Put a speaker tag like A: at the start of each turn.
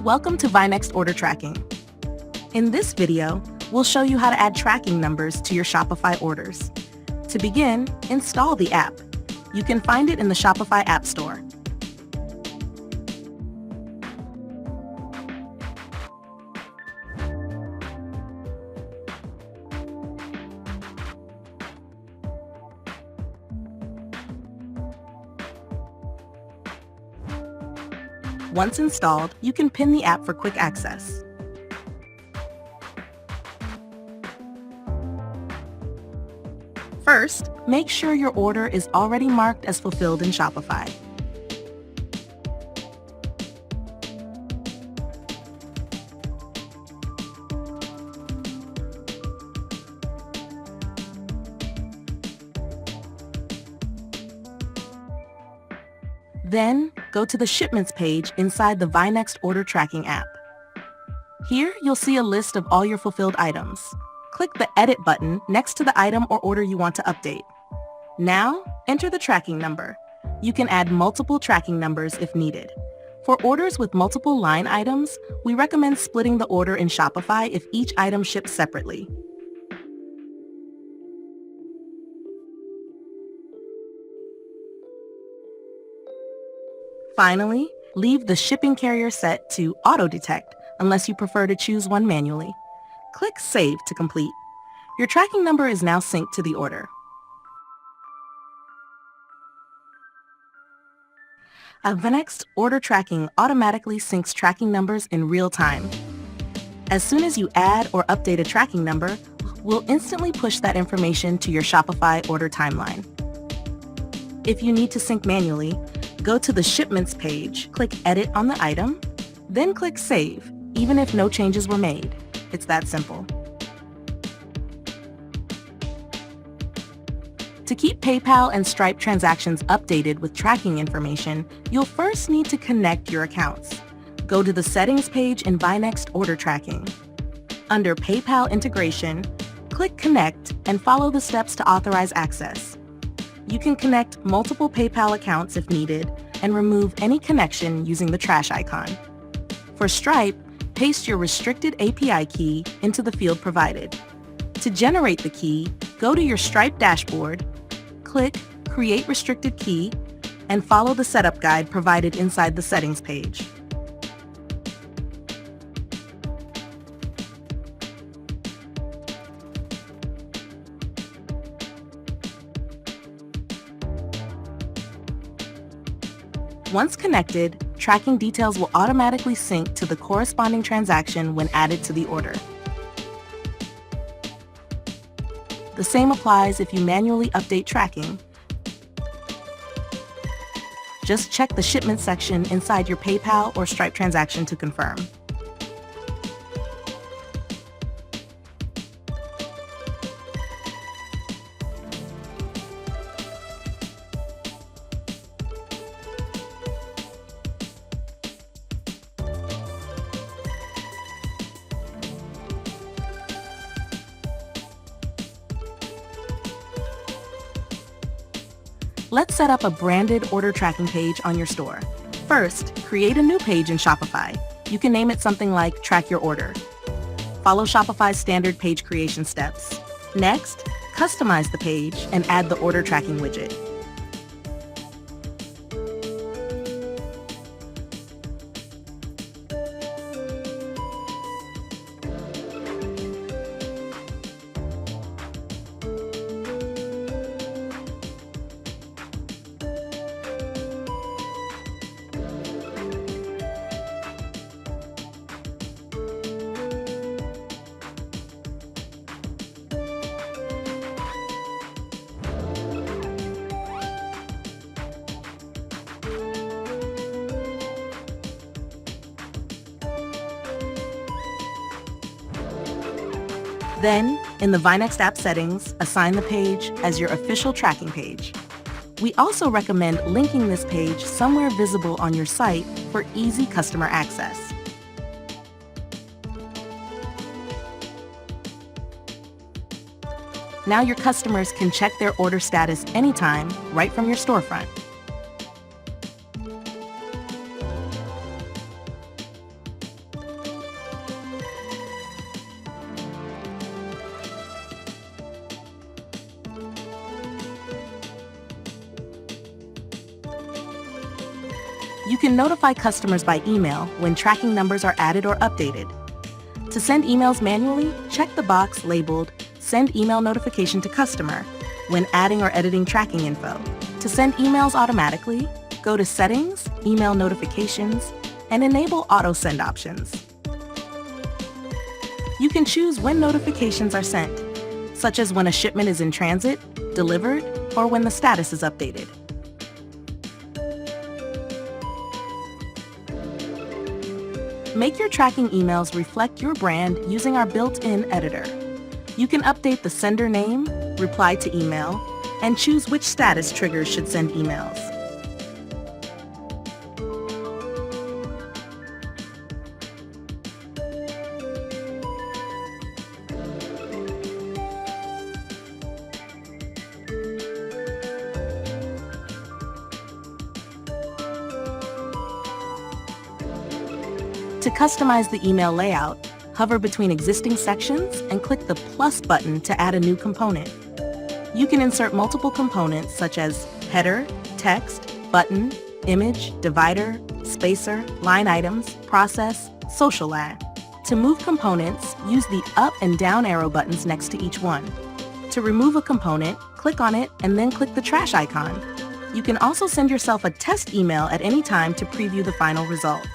A: Welcome to ViNext Order Tracking. In this video, we'll show you how to add tracking numbers to your Shopify orders. To begin, install the app. You can find it in the Shopify App Store. Once installed, you can pin the app for quick access. First, make sure your order is already marked as fulfilled in Shopify. Then, go to the Shipments page inside the ViNext Order Tracking app. Here, you'll see a list of all your fulfilled items. Click the Edit button next to the item or order you want to update. Now, enter the tracking number. You can add multiple tracking numbers if needed. For orders with multiple line items, we recommend splitting the order in Shopify if each item ships separately. Finally, leave the shipping carrier set to Auto Detect unless you prefer to choose one manually. Click Save to complete. Your tracking number is now synced to the order. ViNext Order Tracking automatically syncs tracking numbers in real time. As soon as you add or update a tracking number, we'll instantly push that information to your Shopify order timeline. If you need to sync manually, go to the Shipments page, click Edit on the item, then click Save, even if no changes were made. It's that simple. To keep PayPal and Stripe transactions updated with tracking information, you'll first need to connect your accounts. Go to the Settings page in ViNext Order Tracking. Under PayPal Integration, click Connect and follow the steps to authorize access. You can connect multiple PayPal accounts if needed and remove any connection using the trash icon. For Stripe, paste your restricted API key into the field provided. To generate the key, go to your Stripe dashboard, click Create Restricted Key, and follow the setup guide provided inside the Settings page. Once connected, tracking details will automatically sync to the corresponding transaction when added to the order. The same applies if you manually update tracking. Just check the Shipment section inside your PayPal or Stripe transaction to confirm. Let's set up a branded order tracking page on your store. First, create a new page in Shopify. You can name it something like Track Your Order. Follow Shopify's standard page creation steps. Next, customize the page and add the order tracking widget. Then, in the ViNext app settings, assign the page as your official tracking page. We also recommend linking this page somewhere visible on your site for easy customer access. Now your customers can check their order status anytime, right from your storefront. You can notify customers by email when tracking numbers are added or updated. To send emails manually, check the box labeled Send Email Notification to Customer when adding or editing tracking info. To send emails automatically, go to Settings, Email Notifications, and enable Auto Send options. You can choose when notifications are sent, such as when a shipment is in transit, delivered, or when the status is updated. Make your tracking emails reflect your brand using our built-in editor. You can update the sender name, reply to email, and choose which status triggers should send emails. To customize the email layout, hover between existing sections and click the plus button to add a new component. You can insert multiple components such as header, text, button, image, divider, spacer, line items, process, social ad. To move components, use the up and down arrow buttons next to each one. To remove a component, click on it and then click the trash icon. You can also send yourself a test email at any time to preview the final result.